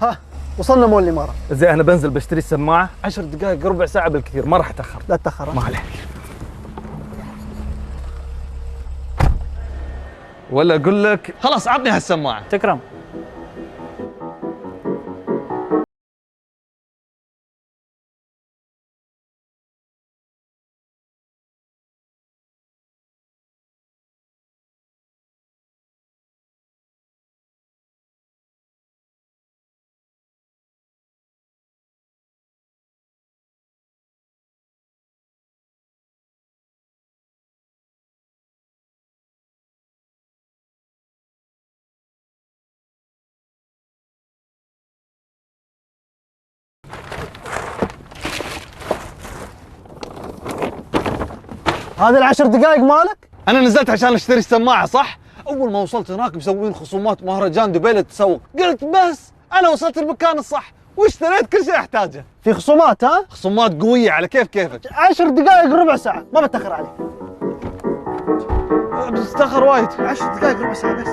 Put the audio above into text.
ها وصلنا مول الإمارة. زي أنا بنزل بشتري السماعة 10 دقائق ربع ساعة بالكثير، ما راح أتأخر. لا تتأخر. ما عليك. ولا أقول لك خلاص عطني هالسماعة. تكرم. هذه العشر دقائق مالك؟ أنا نزلت عشان أشتري السماعة صح؟ أول ما وصلت هناك مسوين خصومات مهرجان دبي للتسوق، قلت بس أنا وصلت المكان الصح واشتريت كل شيء أحتاجه. في خصومات ها؟ خصومات قوية على كيفك. 10 دقائق ربع ساعة، ما بتأخر عليك. بتتأخر وايد. 10 دقائق ربع ساعة بس.